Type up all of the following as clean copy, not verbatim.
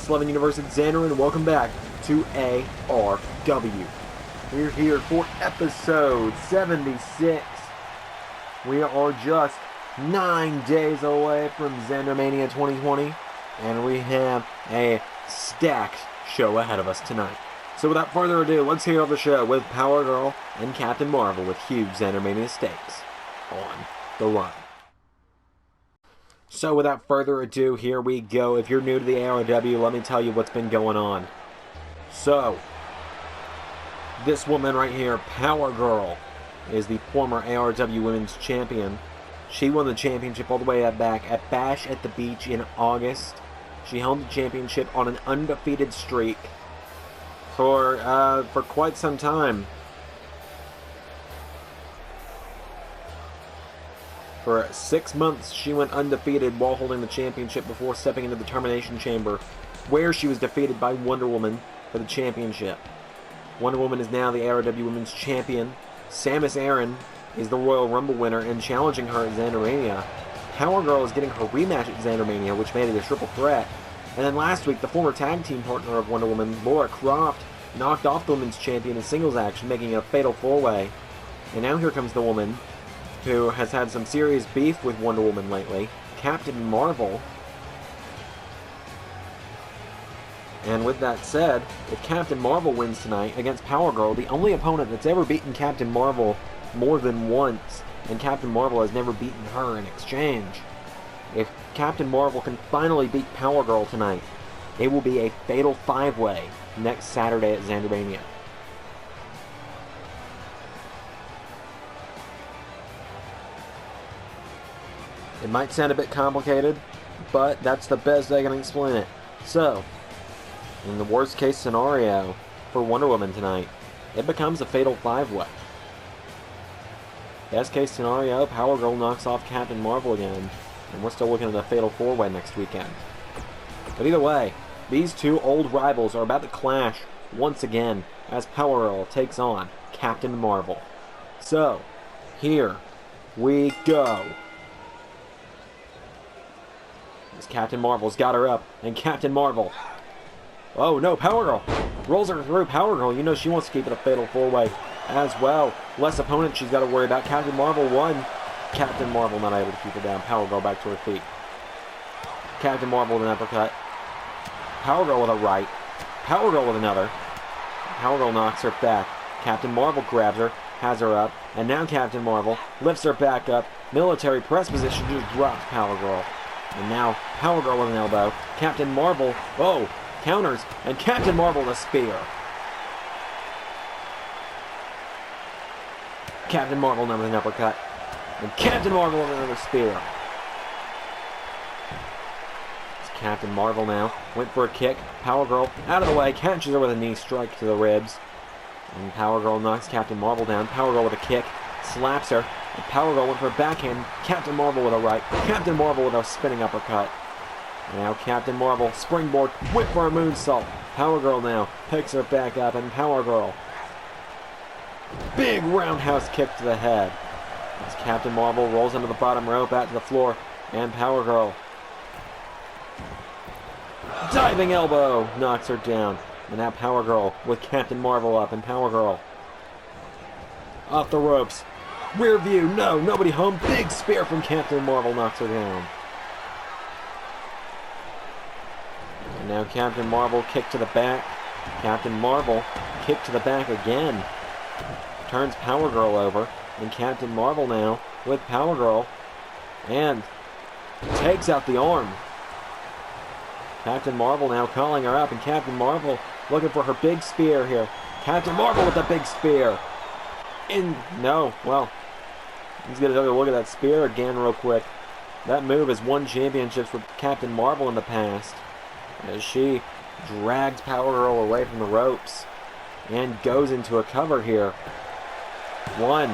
S11 Universe, it's Xander, and welcome back to ARW. We're here for episode 76. We are just 9 days away from ZanderMania 2020, and we have a stacked show ahead of us tonight. So without further ado, let's kick off the show with Power Girl and Captain Marvel with huge ZanderMania stakes on the line. So without further ado, here we go. If you're new to the ARW, let me tell you what's been going on. So, this woman right here, Power Girl, is the former ARW Women's Champion. She won the championship all the way back at Bash at the Beach in August. She held the championship on an undefeated streak for quite some time. For 6 months, she went undefeated while holding the championship before stepping into the Termination Chamber, where she was defeated by Wonder Woman for the championship. Wonder Woman is now the ARW Women's Champion. Samus Aran is the Royal Rumble winner and challenging her at ZanderMania. Power Girl is getting her rematch at ZanderMania, which made it a triple threat. And then last week, the former tag team partner of Wonder Woman, Laura Croft, knocked off the Women's Champion in singles action, making it a fatal four-way. And now here comes the woman who has had some serious beef with Wonder Woman lately, Captain Marvel. And with that said, if Captain Marvel wins tonight against Power Girl, the only opponent that's ever beaten Captain Marvel more than once, and Captain Marvel has never beaten her in exchange. If Captain Marvel can finally beat Power Girl tonight, it will be a fatal five-way next Saturday at ZanderMania. It might sound a bit complicated, but that's the best I can explain it. So, in the worst case scenario for Wonder Woman tonight, it becomes a fatal five-way. Best case scenario, Power Girl knocks off Captain Marvel again, and we're still looking at a fatal four-way next weekend. But either way, these two old rivals are about to clash once again as Power Girl takes on Captain Marvel. So, here we go. As Captain Marvel's got her up, and Captain Marvel, oh no, Power Girl rolls her through. Power Girl, you know she wants to keep it a fatal four-way as well. Less opponent she's got to worry about. Captain Marvel won. Captain Marvel not able to keep her down. Power Girl back to her feet. Captain Marvel with an uppercut. Power Girl with a right. Power Girl with another. Power Girl knocks her back. Captain Marvel grabs her, has her up, and now Captain Marvel lifts her back up. Military press position, just drops Power Girl. And now, Power Girl with an elbow. Captain Marvel, oh, counters. And Captain Marvel with a spear. Captain Marvel now with an uppercut. And Captain Marvel with another spear. It's Captain Marvel now. Went for a kick. Power Girl out of the way. Catches her with a knee strike to the ribs. And Power Girl knocks Captain Marvel down. Power Girl with a kick. Slaps her. And Power Girl with her backhand. Captain Marvel with a right. Captain Marvel with a spinning uppercut. Now Captain Marvel, springboard, whip for a moonsault. Power Girl now picks her back up, and Power Girl. Big roundhouse kick to the head. As Captain Marvel rolls into the bottom rope, out to the floor, and Power Girl. Diving elbow knocks her down. And now Power Girl with Captain Marvel up, and Power Girl off the ropes. Rear view, no, nobody home. Big spear from Captain Marvel knocks her down. And now Captain Marvel kick to the back. Captain Marvel kick to the back again. Turns Power Girl over. And Captain Marvel now with Power Girl. And takes out the arm. Captain Marvel now calling her up. And Captain Marvel looking for her big spear here. Captain Marvel with the big spear. No, well, he's going to take a look at that spear again real quick. That move has won championships with Captain Marvel in the past, as she drags Power Girl away from the ropes and goes into a cover here. 1,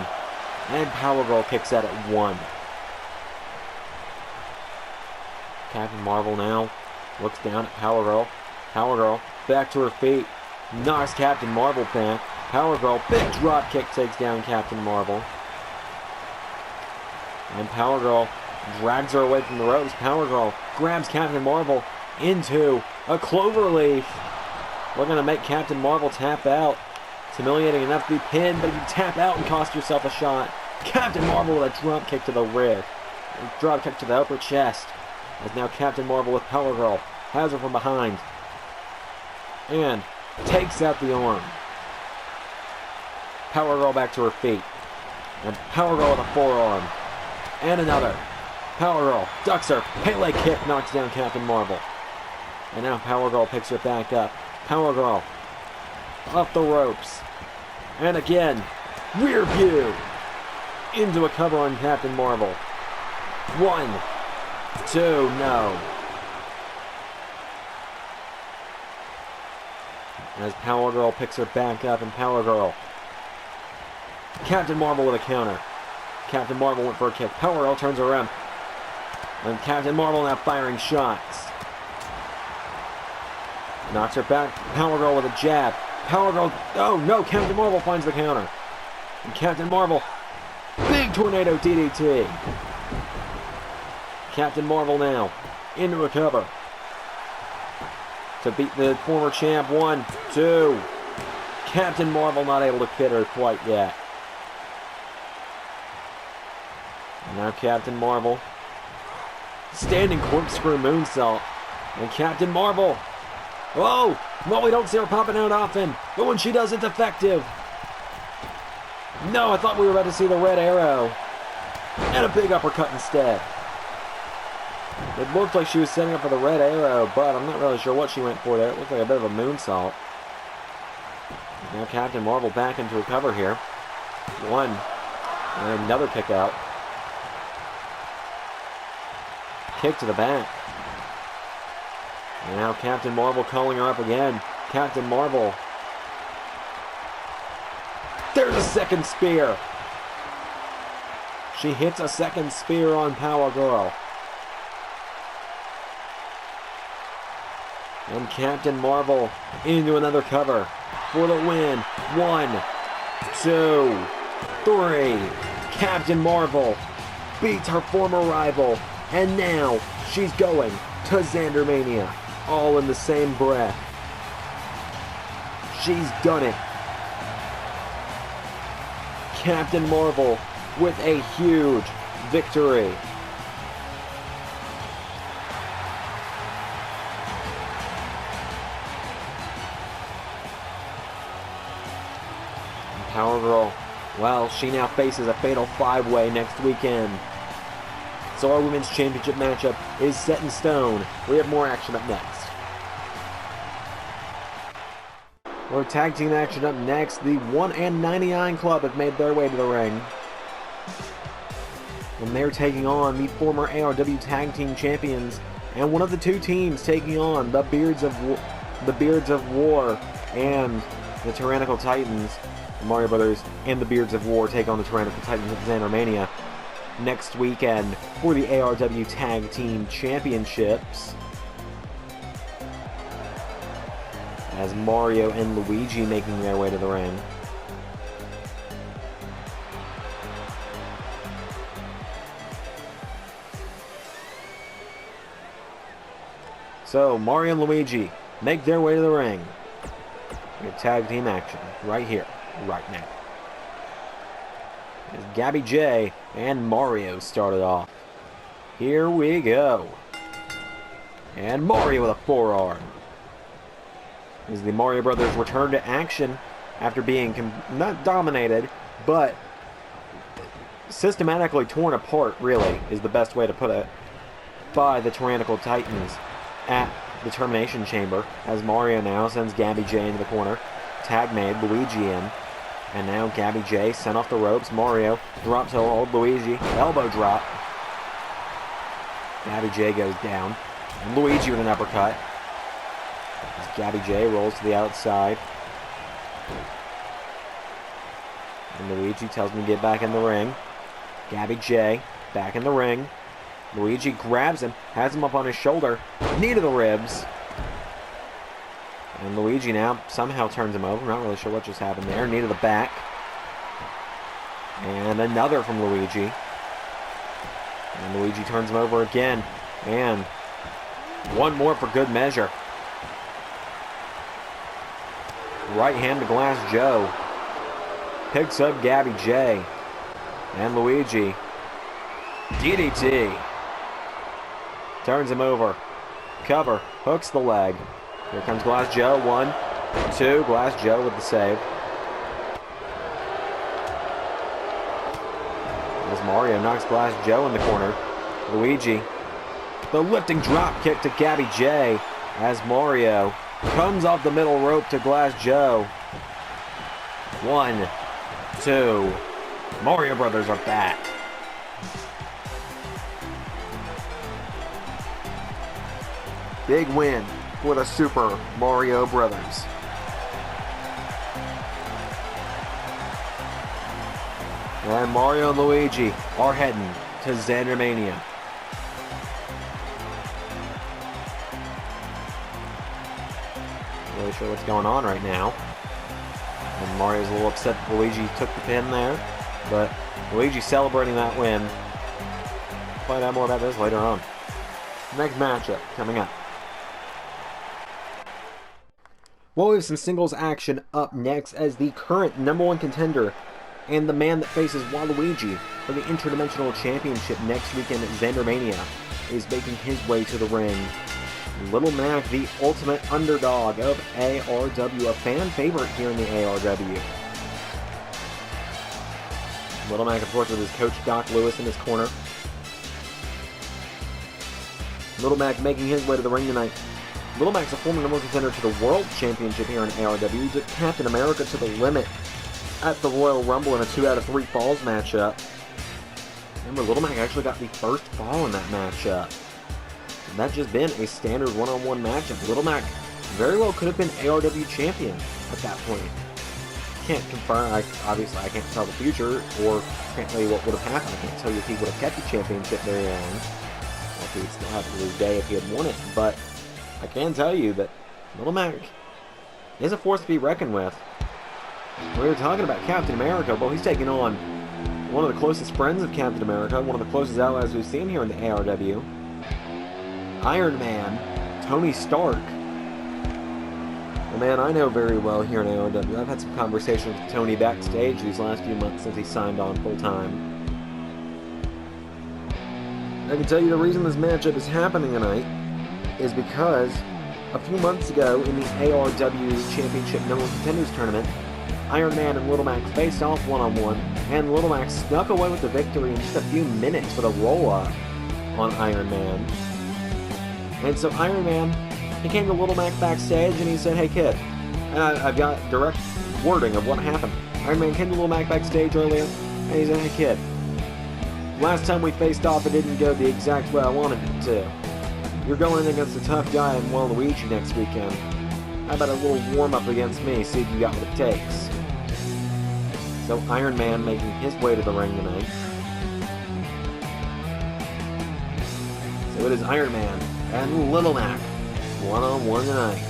and Power Girl kicks out at 1. Captain Marvel now looks down at Power Girl. Power Girl back to her feet, knocks Captain Marvel back. Power Girl, big drop kick, takes down Captain Marvel. And Power Girl drags her away from the ropes. Power Girl grabs Captain Marvel into a cloverleaf. We're going to make Captain Marvel tap out. It's humiliating enough to be pinned, but you tap out and cost yourself a shot. Captain Marvel with a drop kick to the rib. A drop kick to the upper chest. As now Captain Marvel with Power Girl has her from behind. And takes out the arm. Power Girl back to her feet. And Power Girl with a forearm. And another. Power Girl ducks her. Pele kick knocks down Captain Marvel. And now Power Girl picks her back up. Power Girl off the ropes. And again, rear view. Into a cover on Captain Marvel. 1, 2, no. As Power Girl picks her back up, and Power Girl. Captain Marvel with a counter. Captain Marvel went for a kick. Power Girl turns around. And Captain Marvel now firing shots. Knocks her back. Power Girl with a jab. Power Girl. Oh no, Captain Marvel finds the counter. And Captain Marvel. Big tornado DDT. Captain Marvel now into a cover. To beat the former champ. 1, 2. Captain Marvel not able to fit her quite yet. Now Captain Marvel. Standing corkscrew moonsault. And Captain Marvel. Whoa! Well, we don't see her popping out often. But when she does, it's effective. No, I thought we were about to see the red arrow. And a big uppercut instead. It looked like she was setting up for the red arrow, but I'm not really sure what she went for there. It looked like a bit of a moonsault. Now Captain Marvel back into a cover here. 1. And another kick out. Kick to the back. And now Captain Marvel calling her up again. Captain Marvel. There's a second spear. She hits a second spear on Power Girl. And Captain Marvel into another cover for the win. 1, 2, 3. Captain Marvel beats her former rival. And now she's going to ZanderMania. All in the same breath. She's done it. Captain Marvel with a huge victory. Power Girl, well, she now faces a fatal 5-way next weekend. So our Women's Championship matchup is set in stone. We have more action up next. Our tag team action up next. The 1-99 Club have made their way to the ring. And they're taking on the former ARW Tag Team Champions. And one of the two teams taking on the Beards of War and the Tyrannical Titans. The Mario Brothers and the Beards of War take on the Tyrannical Titans at ZanderMania next weekend for the ARW Tag Team Championships. as Mario and Luigi making their way to the ring. So, Mario and Luigi make their way to the ring. We have tag team action right here, right now. As Gabby J and Mario started off. Here we go. And Mario with a forearm. As the Mario Brothers return to action after being not dominated, but systematically torn apart, really, is the best way to put it, by the Tyrannical Titans at the Termination Chamber, as Mario now sends Gabby J into the corner. Tag made, Luigi in. And now Gabby J sent off the ropes. Mario drops hold, Luigi, elbow drop. Gabby J goes down. And Luigi with an uppercut. As Gabby J rolls to the outside. And Luigi tells him to get back in the ring. Gabby J back in the ring. Luigi grabs him, has him up on his shoulder, knee to the ribs. And Luigi now somehow turns him over. Not really sure what just happened there. Knee to the back. And another from Luigi. And Luigi turns him over again. And one more for good measure. Right hand to Glass Joe. Picks up Gabby J. And Luigi. DDT. Turns him over. Cover. Hooks the leg. Here comes Glass Joe. 1, 2. Glass Joe with the save. As Mario knocks Glass Joe in the corner. Luigi. The lifting drop kick to Gabby J. As Mario comes off the middle rope to Glass Joe. 1, 2. Mario Brothers are back. Big win for the Super Mario Brothers. And Mario and Luigi are heading to ZanderMania. Not really sure what's going on right now. And Mario's a little upset that Luigi took the pin there. But Luigi celebrating that win. Find out more about this later on. Next matchup coming up. Well, we have some singles action up next as the current #1 contender and the man that faces Waluigi for the Interdimensional Championship next weekend at ZanderMania is making his way to the ring. Little Mac, the ultimate underdog of ARW, a fan favorite here in the ARW. Little Mac, of course, with his coach Doc Lewis in his corner. Little Mac making his way to the ring tonight. Little Mac's a former #1 contender to the World Championship here in ARW. He took Captain America to the limit at the Royal Rumble in a 2 out of 3 falls matchup. Remember, Little Mac actually got the first fall in that matchup. And that's just been a standard one-on-one matchup. Little Mac very well could have been ARW champion at that point. Can't confirm, obviously I can't tell the future, or can't tell you what would have happened. I can't tell you if he would have kept the championship very long, or if he would still have to his day if he had won it, but I can tell you that Little Mac is a force to be reckoned with. We were talking about Captain America. Well, he's taking on one of the closest friends of Captain America, one of the closest allies we've seen here in the ARW. Iron Man, Tony Stark. A man I know very well here in ARW. I've had some conversations with Tony backstage these last few months since he signed on full-time. I can tell you the reason this matchup is happening tonight is because a few months ago in the ARW Championship #1 Contenders Tournament, Iron Man and Little Mac faced off one-on-one, and Little Mac snuck away with the victory in just a few minutes with a roll-up on Iron Man. And so Iron Man, he came to Little Mac backstage and he said, "Hey kid," and I've got direct wording of what happened. Iron Man came to Little Mac backstage earlier and he said, "Hey kid, last time we faced off it didn't go the exact way I wanted it to. You're going in against a tough guy in Waluigi next weekend. How about a little warm-up against me, see if you got what it takes?" So Iron Man making his way to the ring tonight. So it is Iron Man and Little Mac one-on-one tonight.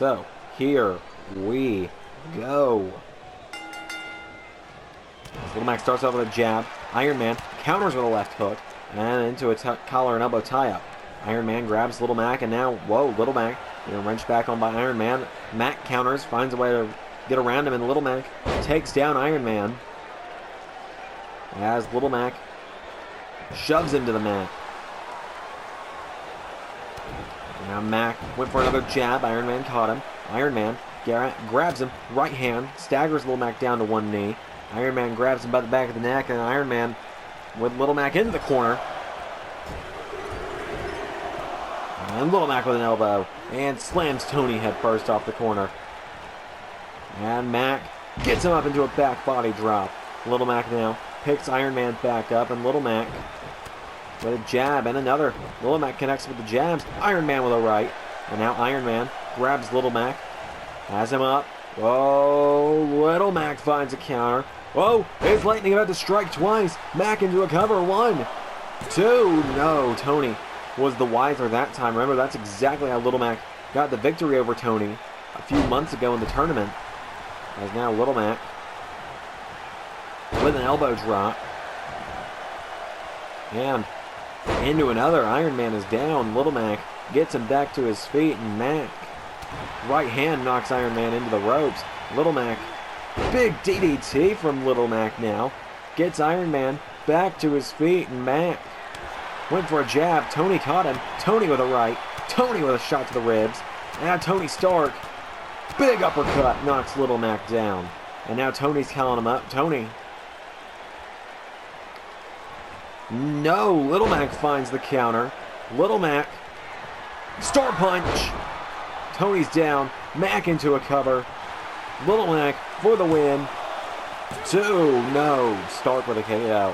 So, here we go. Little Mac starts off with a jab. Iron Man counters with a left hook and into a collar and elbow tie-up. Iron Man grabs Little Mac, and now, whoa, Little Mac, wrenched back on by Iron Man. Mac counters, finds a way to get around him, and Little Mac takes down Iron Man as Little Mac shoves him to the mat. Now Mac went for another jab. Iron Man caught him. Iron Man grabs him, right hand, staggers Little Mac down to one knee. Iron Man grabs him by the back of the neck, and Iron Man with Little Mac into the corner. And Little Mac with an elbow, and slams Tony head first off the corner. And Mac gets him up into a back body drop. Little Mac now picks Iron Man back up, and Little Mac with a jab and another. Little Mac connects with the jabs. Iron Man with a right. And now Iron Man grabs Little Mac, has him up. Whoa, Little Mac finds a counter. Whoa, is Lightning about to strike twice? Mac into a cover. 1, 2. No, Tony was the wiser that time. Remember, that's exactly how Little Mac got the victory over Tony a few months ago in the tournament. As now Little Mac with an elbow drop. And into another. Iron Man is down. Little Mac gets him back to his feet, and Mac right hand knocks Iron Man into the ropes. Little Mac, big DDT from Little Mac now. Gets Iron Man back to his feet, and Mac went for a jab. Tony caught him. Tony with a right. Tony with a shot to the ribs. And now Tony Stark, big uppercut, knocks Little Mac down. And now Tony's calling him up. Tony. No, Little Mac finds the counter. Little Mac, star punch. Tony's down. Mac into a cover. Little Mac for the win. 2. No. Stark with a KO.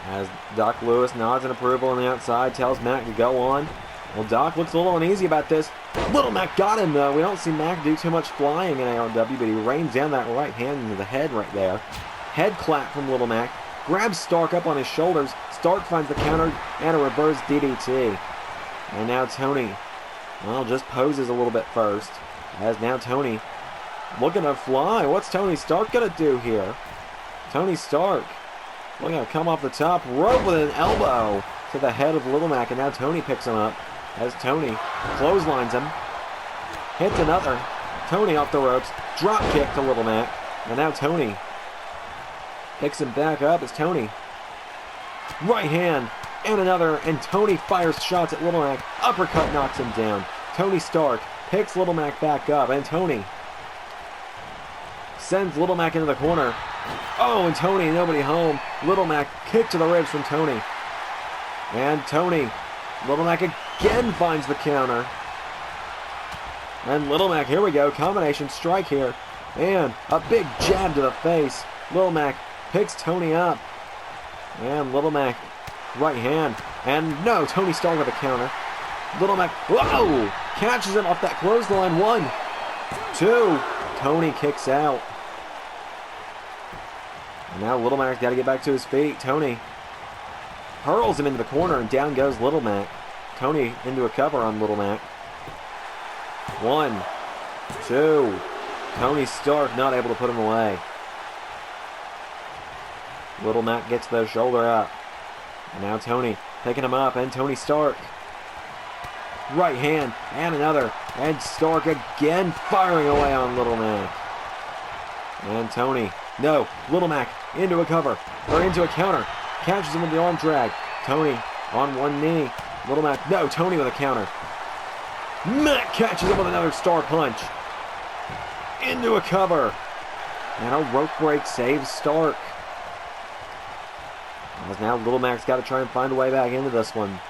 As Doc Lewis nods in approval on the outside, tells Mac to go on. Well, Doc looks a little uneasy about this. Little Mac got him, though. We don't see Mac do too much flying in ARW, but he rains down that right hand into the head right there. Head clap from Little Mac. Grabs Stark up on his shoulders. Stark finds the counter and a reverse DDT. And now Tony, well, just poses a little bit first. As now Tony looking to fly. What's Tony Stark going to do here? Tony Stark looking to come off the top rope with an elbow to the head of Little Mac. And now Tony picks him up as Tony clotheslines him. Hits another. Tony off the ropes. Drop kick to Little Mac. And now Tony picks him back up as Tony. Right hand. And another, and Tony fires shots at Little Mac. Uppercut knocks him down. Tony Stark picks Little Mac back up, and Tony sends Little Mac into the corner. Oh, and Tony, nobody home. Little Mac kick to the ribs from Tony. And Tony, Little Mac again finds the counter. And Little Mac, here we go, combination strike here. And a big jab to the face. Little Mac picks Tony up. And Little Mac, right hand. And no, Tony Stark with a counter. Little Mac, whoa! Catches him off that clothesline. 1, 2. Tony kicks out. And now Little Mac's got to get back to his feet. Tony hurls him into the corner, and down goes Little Mac. Tony into a cover on Little Mac. 1, 2. Tony Stark not able to put him away. Little Mac gets the shoulder up. And now Tony picking him up, and Tony Stark. Right hand, and another. And Stark again firing away on Little Mac. And Tony, no, Little Mac into a cover, or into a counter. Catches him with the arm drag. Tony on one knee. Little Mac, no, Tony with a counter. Mac catches him with another star punch. Into a cover. And a rope break saves Stark. As now Little Mac's got to try and find a way back into this one.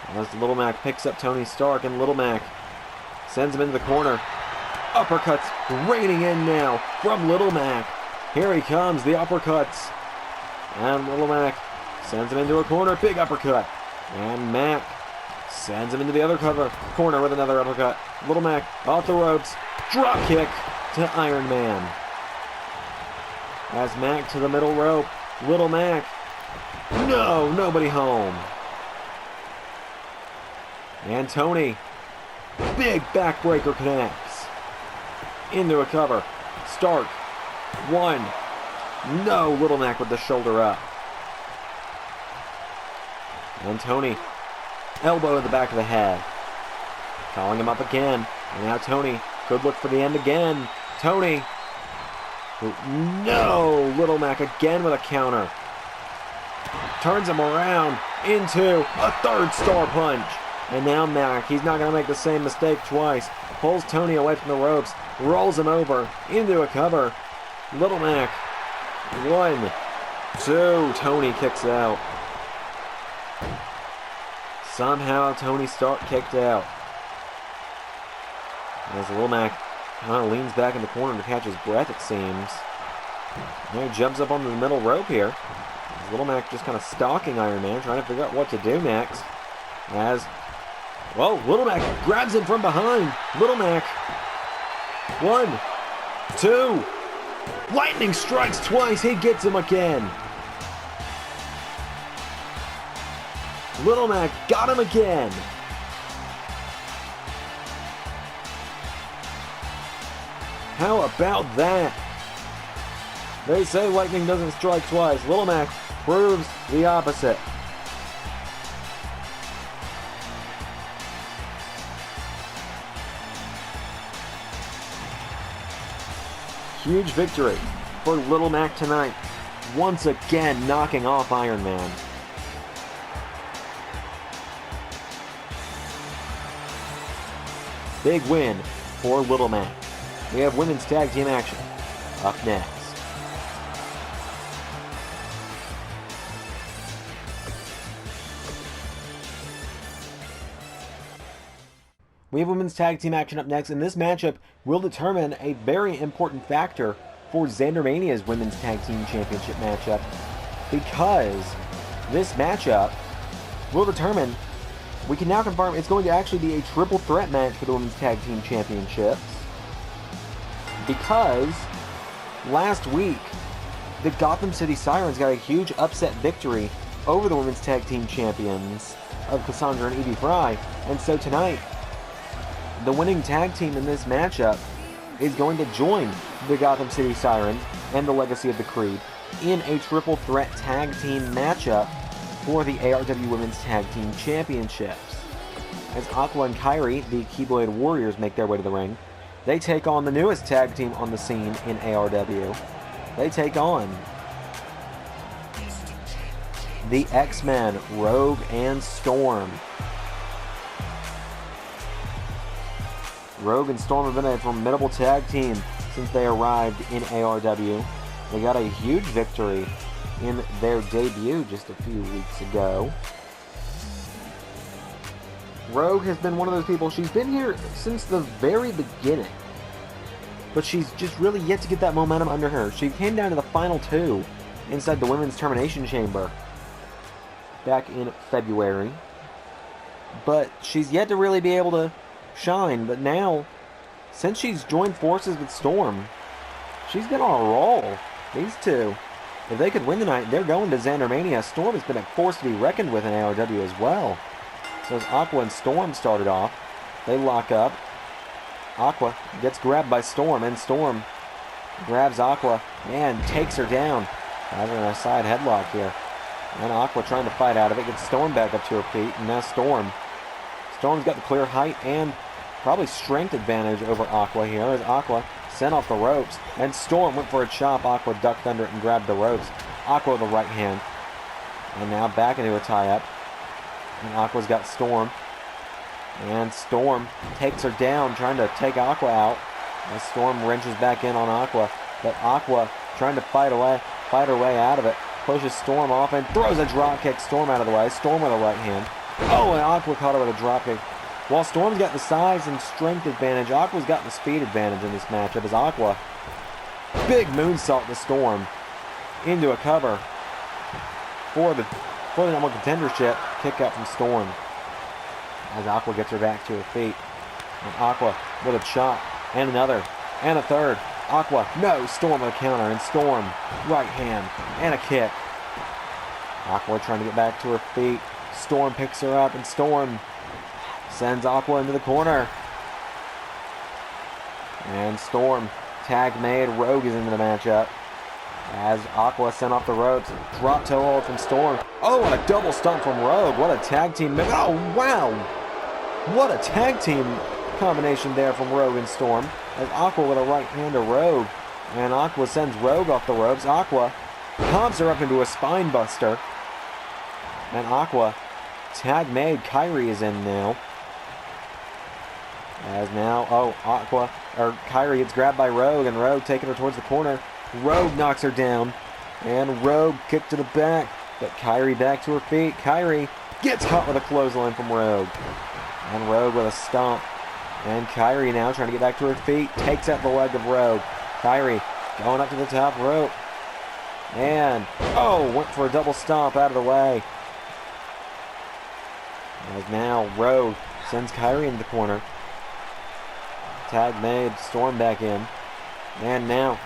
As Little Mac picks up Tony Stark, and Little Mac sends him into the corner. Uppercuts raining in now from Little Mac. Here he comes, the uppercuts. And Little Mac sends him into a corner, big uppercut. And Mac sends him into the other corner with another uppercut. Little Mac off the ropes, drop kick to Iron Man. As Mac to the middle rope. Little Mac. No, nobody home. And Tony, big backbreaker connects. Into a cover. Stark. One. No, Little Mac with the shoulder up. And Tony, elbow to the back of the head. Calling him up again. And now Tony could look for the end again. Tony. No, Little Mac again with a counter. Turns him around into a third star punch. And now Mac, he's not going to make the same mistake twice. Pulls Tony away from the ropes. Rolls him over into a cover. Little Mac. 1, 2. Tony kicks out. Somehow Tony Stark kicked out. As Little Mac kind of leans back in the corner to catch his breath, it seems. And he jumps up on the middle rope here. As Little Mac just kind of stalking Iron Man, trying to figure out what to do next. As, whoa, Little Mac grabs him from behind. Little Mac. 1, 2. Lightning strikes twice. He gets him again. Little Mac got him again. How about that? They say lightning doesn't strike twice. Little Mac proves the opposite. Huge victory for Little Mac tonight. Once again knocking off Iron Man. Big win for Little Mac. We have women's tag team action up next. We have women's tag team action up next, and this matchup will determine a very important factor for ZanderMania's women's tag team championship matchup, because this matchup will determine, we can now confirm it's going to actually be a triple threat match for the women's tag team championships, because last week the Gotham City Sirens got a huge upset victory over the women's tag team champions of Cassandra and Evie Fry, and so tonight the winning tag team in this matchup is going to join the Gotham City Sirens and the Legacy of the Creed in a triple threat tag team matchup for the ARW Women's Tag Team Championships. As Aqua and Kairi, the KEYBLADE Warriors, make their way to the ring, they take on the newest tag team on the scene in ARW. They take on the X-Men, Rogue and Storm. Rogue and Storm have been a formidable tag team since they arrived in ARW. They got a huge victory in their debut just a few weeks ago. Rogue has been one of those people, she's been here since the very beginning, but she's just really yet to get that momentum under her. She came down to the final 2 inside the Women's Termination Chamber back in February, but she's yet to really be able to shine. But now, since she's joined forces with Storm, she's been on a roll. These two, if they could win tonight, they're going to ZanderMania. Storm has been a force to be reckoned with in ARW as well. So as Aqua and Storm started off, they lock up. Aqua gets grabbed by Storm, and Storm grabs Aqua and takes her down. Has her in a side headlock here. And Aqua trying to fight out of it, gets Storm back up to her feet, and now Storm's got the clear height and probably strength advantage over Aqua here, as Aqua sent off the ropes, and Storm went for a chop. Aqua ducked under it and grabbed the ropes. Aqua with the right hand. And now back into a tie-up. And Aqua's got Storm. And Storm takes her down, trying to take Aqua out. And Storm wrenches back in on Aqua. But Aqua trying to fight her way out of it. Pushes Storm off and throws a drop kick. Storm out of the way. Storm with a right hand. Oh, and Aqua caught her with a drop kick. While Storm's got the size and strength advantage, Aqua's got the speed advantage in this matchup, as Aqua, big moonsault to Storm into a cover for the number one contendership. Kick out from Storm as Aqua gets her back to her feet. And Aqua with a chop and another and a third. Aqua, no, Storm with a counter, and Storm, right hand and a kick. Aqua trying to get back to her feet. Storm picks her up, and Storm Sends Aqua into the corner. And Storm. Tag made. Rogue is into the matchup. As Aqua sent off the ropes. Drop toe hold from Storm. Oh, and a double stomp from Rogue. What a tag team. Oh, wow. What a tag team combination there from Rogue and Storm. As Aqua with a right hand to Rogue. And Aqua sends Rogue off the ropes. Aqua pops her up into a spine buster. And Aqua, tag made. Kyrie is in now. As now, Kyrie gets grabbed by Rogue, and Rogue taking her towards the corner. Rogue knocks her down. And Rogue kick to the back. But Kyrie back to her feet. Kyrie gets caught with a clothesline from Rogue. And Rogue with a stomp. And Kyrie now trying to get back to her feet. Takes out the leg of Rogue. Kyrie going up to the top rope. And, went for a double stomp out of the way. As now Rogue sends Kyrie into the corner. Tag made. Storm back in. And now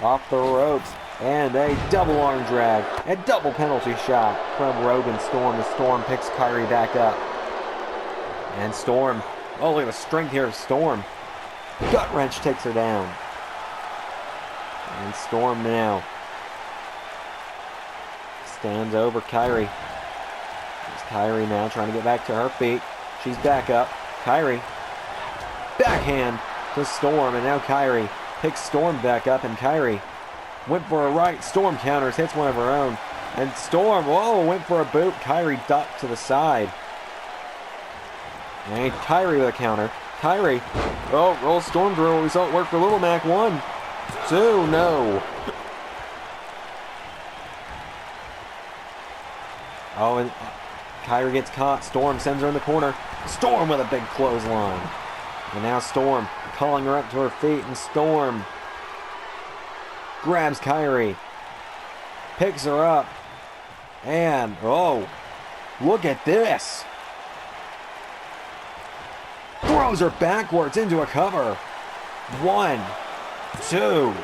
off the ropes. And a double arm drag. A double penalty shot from Rogue and Storm. The Storm picks Kyrie back up. And Storm. Oh, look at the strength here of Storm. Gut wrench takes her down. And Storm now stands over Kyrie. There's Kyrie now trying to get back to her feet. She's back up. Kyrie. Backhand to Storm. And now Kyrie picks Storm back up. And Kyrie went for a right. Storm counters. Hits one of her own. And Storm, went for a boot. Kyrie ducked to the side. And Kyrie with a counter. Kyrie. Roll Storm drill. We saw it work for Little Mac. 1, 2, no. And Kyrie gets caught. Storm sends her in the corner. Storm with a big clothesline. And now Storm calling her up to her feet. And Storm grabs Kyrie. Picks her up. And, look at this. Throws her backwards into a cover. 1, 2,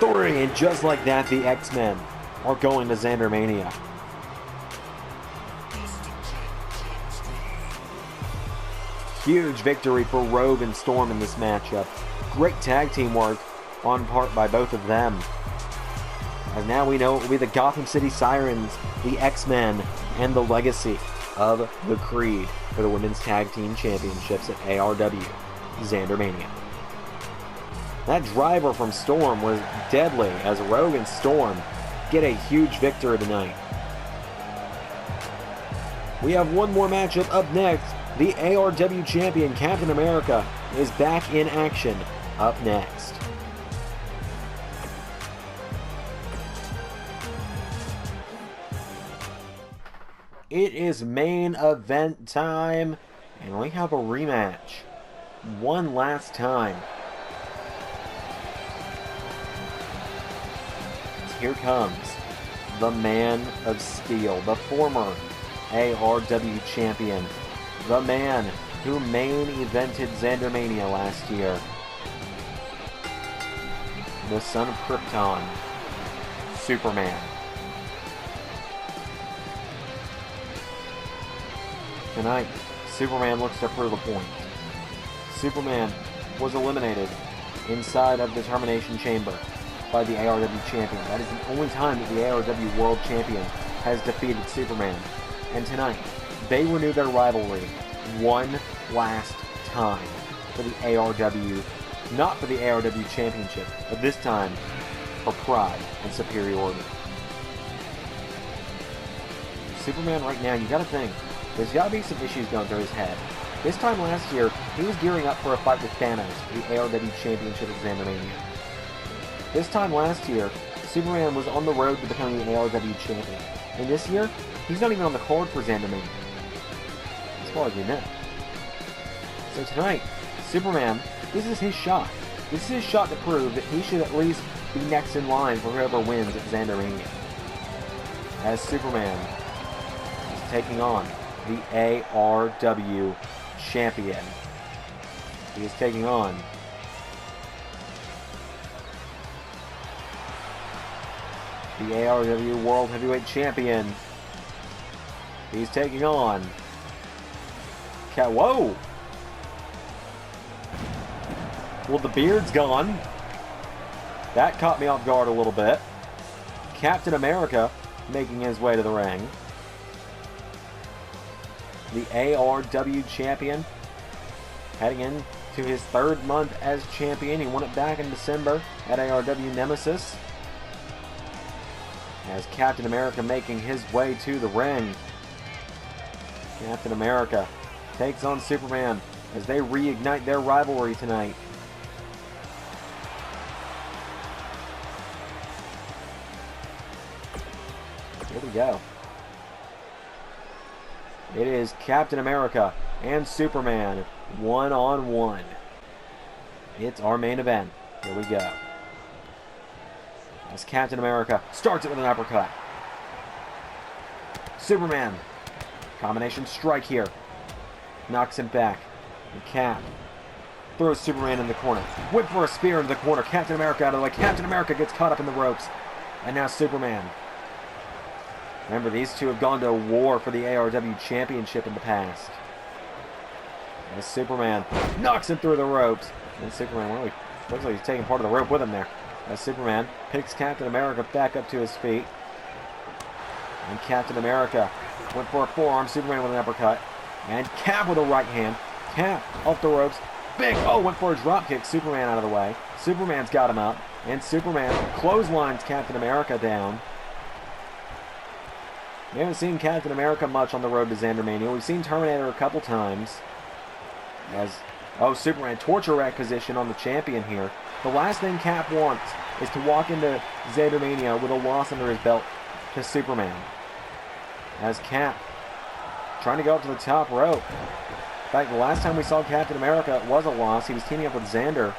3. And just like that, the X-Men are going to ZanderMania. Huge victory for Rogue and Storm in this matchup. Great tag team work on part by both of them. As now we know it will be the Gotham City Sirens, the X-Men, and the Legacy of the Creed for the Women's Tag Team Championships at ARW ZanderMania. That driver from Storm was deadly as Rogue and Storm get a huge victory tonight. We have one more matchup up next. The ARW champion, Captain America, is back in action up next. It is main event time, and we have a rematch. One last time. Here comes the Man of Steel, the former ARW champion, the man who main evented ZanderMania last year, the son of Krypton, Superman. Tonight, Superman looks to prove a point. Superman was eliminated inside of the Termination Chamber by the ARW champion. That is the only time that the ARW World Champion has defeated Superman. And tonight, they renew their rivalry one last time for the ARW, not for the ARW Championship, but this time for pride and superiority. Superman right now, you gotta think, there's gotta be some issues going through his head. This time last year, he was gearing up for a fight with Thanos for the ARW Championship at ZanderMania. This time last year, Superman was on the road to becoming the ARW champion. And this year, he's not even on the card for ZanderMania, as far as we know. So tonight, Superman, this is his shot. This is his shot to prove that he should at least be next in line for whoever wins at ZanderMania. As Superman is taking on the ARW champion. He is taking on the ARW World Heavyweight Champion. He's taking on Whoa! Well, the beard's gone. That caught me off guard a little bit. Captain America making his way to the ring. The ARW champion heading in to his 3rd month as champion. He won it back in December at ARW Nemesis. As Captain America making his way to the ring. Captain America takes on Superman as they reignite their rivalry tonight. Here we go. It is Captain America and Superman one-on-one. It's our main event. Here we go. As Captain America starts it with an uppercut. Superman. Combination strike here. Knocks him back. And Cap throws Superman in the corner. Whip for a spear into the corner. Captain America out of the way. Captain America gets caught up in the ropes. And now Superman. Remember, these two have gone to war for the ARW Championship in the past. As Superman knocks him through the ropes. And Superman, well, looks like he's taking part of the rope with him there. As Superman picks Captain America back up to his feet. And Captain America went for a forearm. Superman with an uppercut. And Cap with a right hand. Cap off the ropes. Big, oh, went for a drop kick. Superman out of the way. Superman's got him up. And Superman clotheslines Captain America down. We haven't seen Captain America much on the road to ZanderMania. We've seen Terminator a couple times. As, oh, Superman, torture rack position on the champion here. The last thing Cap wants is to walk into ZanderMania with a loss under his belt to Superman. As Cap trying to go up to the top rope. In fact, the last time we saw Captain America was a loss. He was teaming up with Xander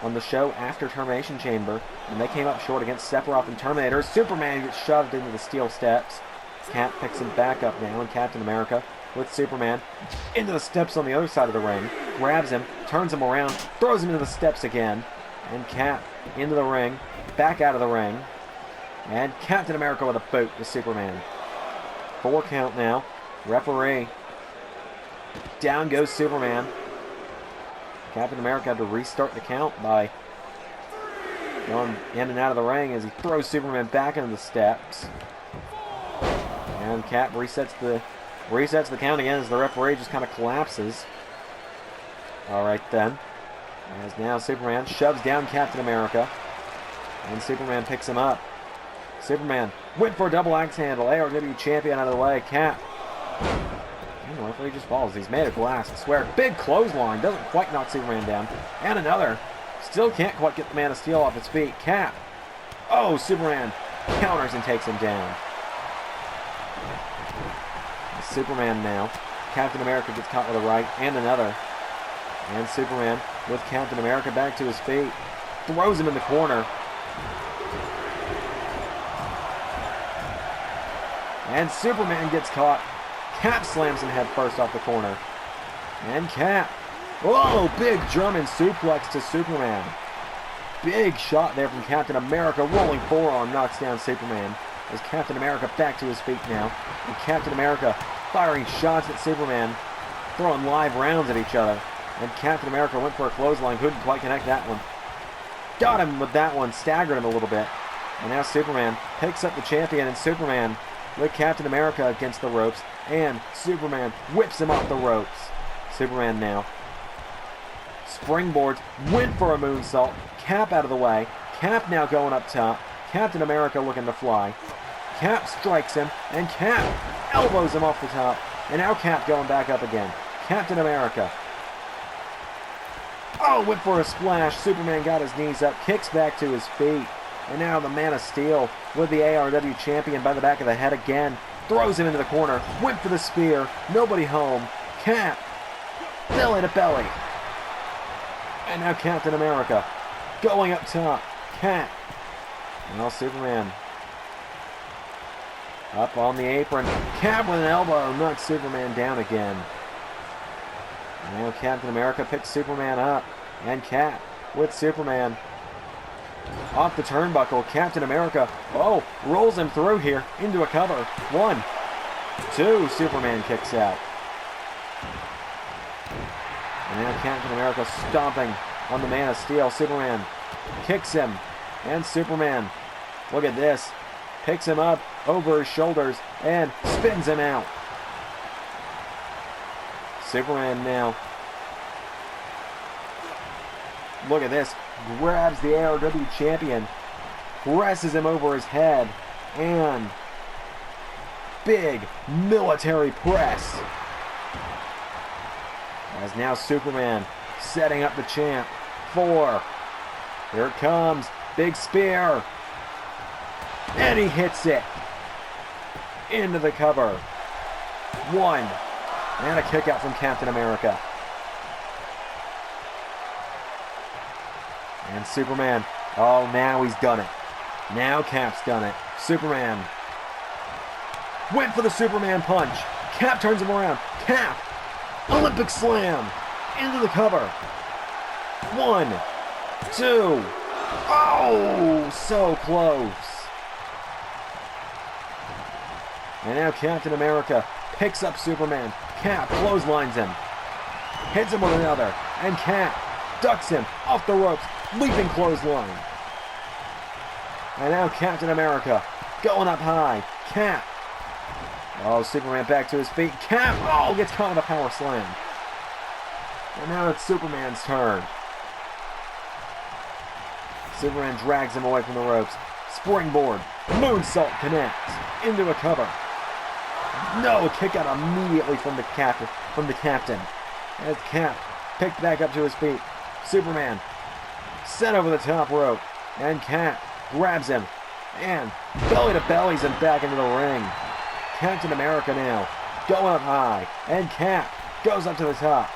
on the show after Termination Chamber, and they came up short against Sephiroth and Terminator. Superman gets shoved into the steel steps. Cap picks him back up now, and Captain America with Superman into the steps on the other side of the ring, grabs him, turns him around, throws him into the steps again, and Cap into the ring, back out of the ring, and Captain America with a boot to Superman. 4 count now. Referee. Down goes Superman. Captain America had to restart the count by going in and out of the ring as he throws Superman back into the steps. And Cap resets the count again as the referee just kind of collapses. Alright then. As now Superman shoves down Captain America. And Superman picks him up. Superman went for a double axe handle. ARW champion out of the way. Cap. And the referee just falls. He's made of glass, I swear. Big clothesline. Doesn't quite knock Superman down. And another. Still can't quite get the Man of Steel off his feet. Cap. Oh, Superman counters and takes him down. Superman now. Captain America gets caught with a right and another. And Superman with Captain America back to his feet. Throws him in the corner. And Superman gets caught. Cap slams him head first off the corner. And Cap. Oh, big German suplex to Superman. Big shot there from Captain America. Rolling forearm knocks down Superman. As Captain America back to his feet now. And Captain America firing shots at Superman. Throwing live rounds at each other. And Captain America went for a clothesline. Couldn't quite connect that one. Got him with that one. Staggered him a little bit. And now Superman picks up the champion. And Superman with Captain America against the ropes. And Superman whips him off the ropes. Superman now springboards. Went for a moonsault. Cap out of the way. Cap now going up top. Captain America looking to fly. Cap strikes him. And Cap elbows him off the top. And now Cap going back up again. Captain America. Oh, went for a splash. Superman got his knees up. Kicks back to his feet. And now the Man of Steel with the ARW champion by the back of the head again. Throws him into the corner. Went for the spear. Nobody home. Cap. Belly to belly. And now Captain America going up top. Cap. And now Superman up on the apron. Cap with an elbow knocks Superman down again. And now Captain America picks Superman up. And Cap with Superman off the turnbuckle. Captain America, oh, rolls him through here into a cover. 1, 2, Superman kicks out. And now Captain America stomping on the Man of Steel. Superman kicks him. And Superman, look at this, picks him up over his shoulders and spins him out. Superman now, look at this, grabs the ARW champion, presses him over his head, and big military press. As now Superman setting up the champ. 4. Here it comes. Big spear. And he hits it. Into the cover. 1. And a kick out from Captain America. And Superman. Oh, now he's done it. Now Cap's done it. Superman went for the Superman punch. Cap turns him around. Cap. Olympic slam. Into the cover. 1, 2. Oh, so close. And now Captain America picks up Superman. Cap clotheslines him. Hits him with another. And Cap ducks him off the ropes. Leaping clothesline. And now Captain America going up high. Cap. Oh, Superman back to his feet. Cap. Oh, gets caught with a power slam. And now it's Superman's turn. Superman drags him away from the ropes. Springboard. Moonsault connects. Into a cover. No, a kick out immediately from the captain. As Cap picked back up to his feet. Superman sent over the top rope. And Cap grabs him. And belly to bellies him back into the ring. Captain America now going up high. And Cap goes up to the top.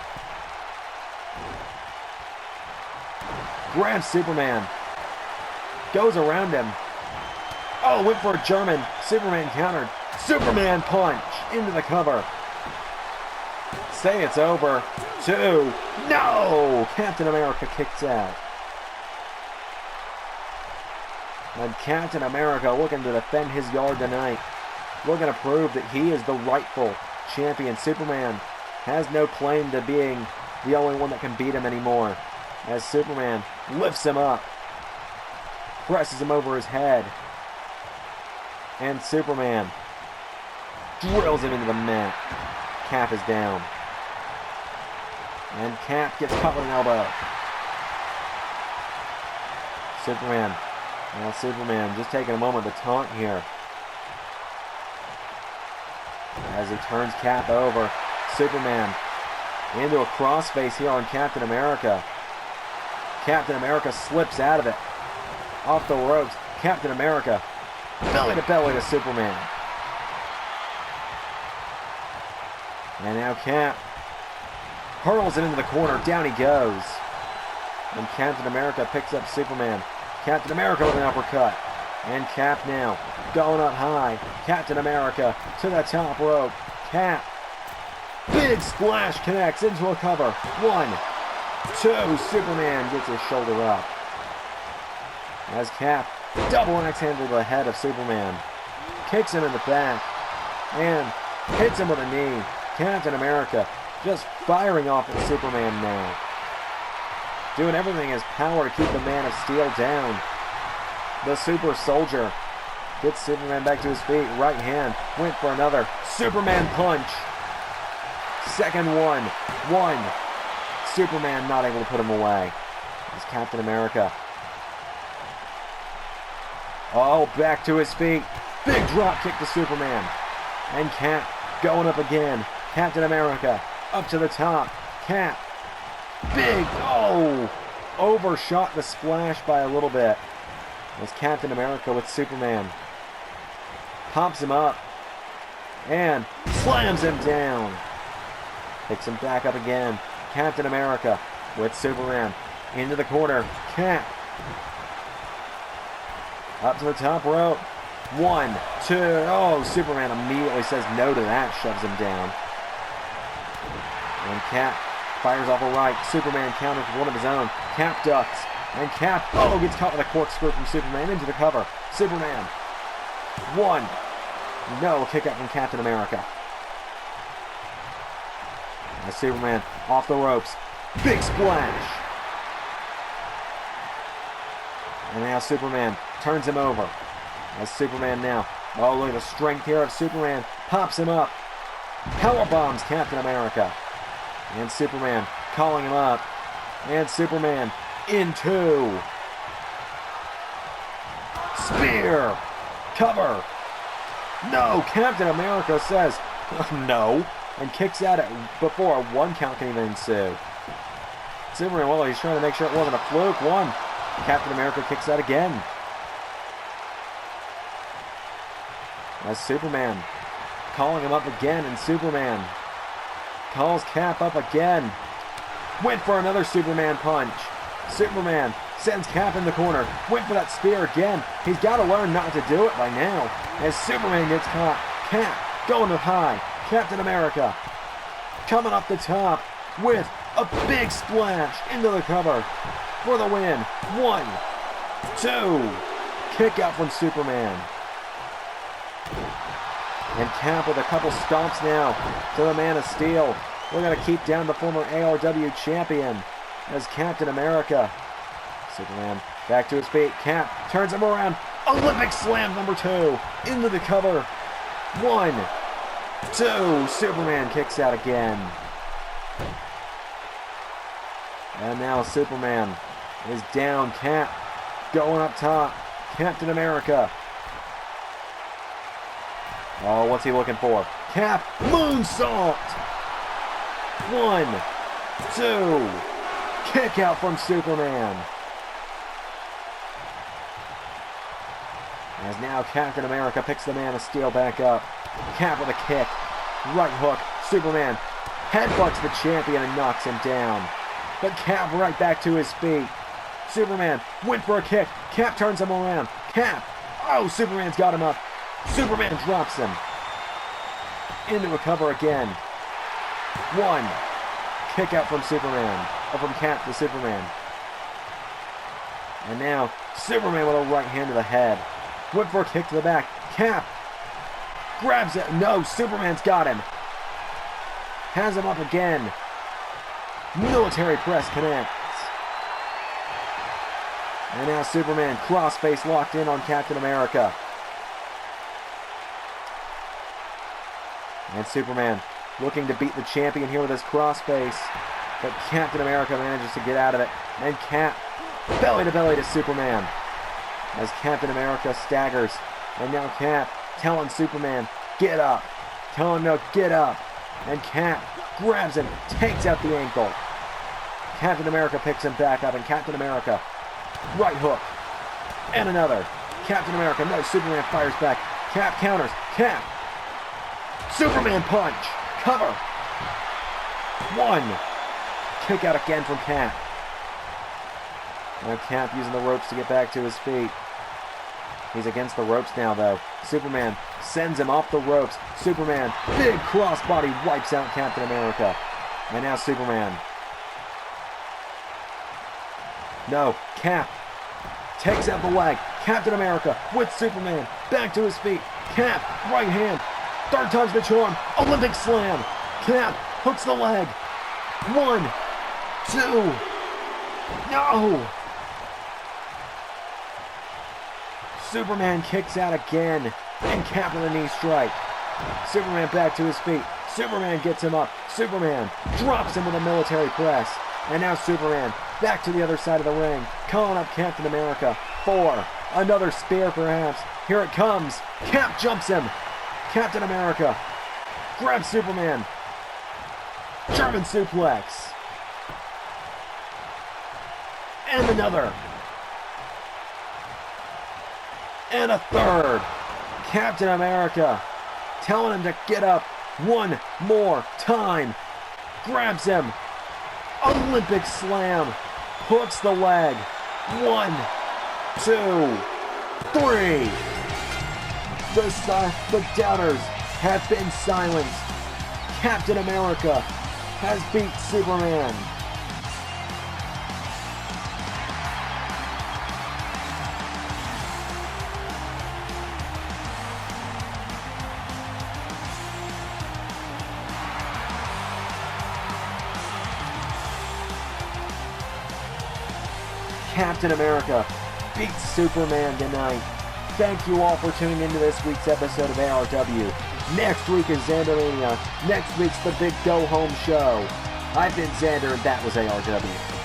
Grabs Superman. Goes around him. Oh, went for a German. Superman countered. Superman punch into the cover. Say it's over. 2. No! Captain America kicks out. And Captain America looking to defend his yard tonight. Looking to prove that he is the rightful champion. Superman has no claim to being the only one that can beat him anymore. As Superman lifts him up. Presses him over his head. And Superman drills him into the mat. Cap is down. And Cap gets caught with an elbow. Superman. Now Superman just taking a moment to taunt here. As he turns Cap over. Superman into a crossface here on Captain America. Captain America slips out of it. Off the ropes. Captain America belly to belly to Superman. And now Cap hurls it into the corner. Down he goes. And Captain America picks up Superman. Captain America with an uppercut. And Cap now going up high. Captain America to the top rope. Cap. Big splash connects into a cover. 1, 2. Superman gets his shoulder up. As Cap double axe handle to the head of Superman. Kicks him in the back. And hits him with a knee. Captain America just firing off at Superman now. Doing everything in his power to keep the Man of Steel down. The super soldier gets Superman back to his feet. Right hand went for another Superman punch. Second one. 1. Superman not able to put him away. As Captain America. Oh, back to his feet. Big drop kick to Superman. And Cap going up again. Captain America up to the top. Cap. Big. Oh. Overshot the splash by a little bit. As Captain America with Superman. Pops him up. And slams him down. Picks him back up again. Captain America with Superman. Into the corner. Cap. Up to the top rope. 1, 2. Oh, Superman immediately says no to that. Shoves him down. And Cap fires off a right. Superman counters with one of his own. Cap ducks. And Cap, oh, gets caught with a corkscrew from Superman into the cover. Superman. 1. No, kick out from Captain America. As Superman off the ropes. Big splash. And now Superman turns him over. As Superman now. Oh, look at the strength here of Superman. Pops him up. Power bombs Captain America. And Superman calling him up. And Superman into. Spear. Cover. No, Captain America says no. And kicks out it before a 1 count can even ensue. Superman, well, he's trying to make sure it wasn't a fluke. 1. Captain America kicks out again. As Superman calling him up again, and Superman calls Cap up again. Went for another Superman punch. Superman sends Cap in the corner. Went for that spear again. He's got to learn not to do it by now. As Superman gets caught. Cap going up high. Captain America coming up the top with a big splash into the cover for the win. 1, 2. Kick out from Superman. And Cap with a couple stomps now to the Man of Steel. We're going to keep down the former ARW champion as Captain America. Superman back to his feet. Cap turns him around. Olympic Slam number 2 into the cover. 1, 2. Superman kicks out again. And now Superman is down. Cap going up top. Captain America. Oh, what's he looking for? Cap moonsault. 1, 2. Kick out from Superman. As now Captain America picks the Man of Steel back up. Cap with a kick. Right hook. Superman headbutts the champion and knocks him down. But Cap right back to his feet. Superman went for a kick. Cap turns him around. Cap. Oh, Superman's got him up. Superman drops him. Into a cover again. 1. Kick out from Superman. Or from Cap to Superman. And now Superman with a right hand to the head. Went for a kick to the back. Cap grabs it. No, Superman's got him. Has him up again. Military press connects. And now Superman crossface locked in on Captain America. And Superman looking to beat the champion here with his crossface. But Captain America manages to get out of it. And Cap belly to belly to Superman. As Captain America staggers. And now Cap telling Superman, get up. Tell him no, get up. And Cap grabs him, takes out the ankle. Captain America picks him back up, and Captain America, right hook. And another. Captain America, no, Superman fires back. Cap counters. Cap. Superman punch. Cover. 1. Kick out again from Cap. Now Cap using the ropes to get back to his feet. He's against the ropes now, though. Superman sends him off the ropes. Superman, big crossbody, wipes out Captain America. And now Superman. No, Cap takes out the leg. Captain America with Superman back to his feet. Cap, right hand. 3rd time's the charm. Olympic Slam. Cap hooks the leg. 1, 2. No. Superman kicks out again. And Cap with a knee strike. Superman back to his feet. Superman gets him up. Superman drops him with a military press. And now Superman back to the other side of the ring. Calling up Captain America. 4. Another spear perhaps. Here it comes. Cap jumps him. Captain America grabs Superman. German suplex. And another. And a 3rd. Captain America telling him to get up one more time. Grabs him. Olympic Slam. Hooks the leg. 1, 2, 3. The doubters have been silenced. Captain America has beat Superman. Captain America beats Superman tonight. Thank you all for tuning into this week's episode of ARW. Next week is ZanderMania. Next week's the big go-home show. I've been Xander, and that was ARW.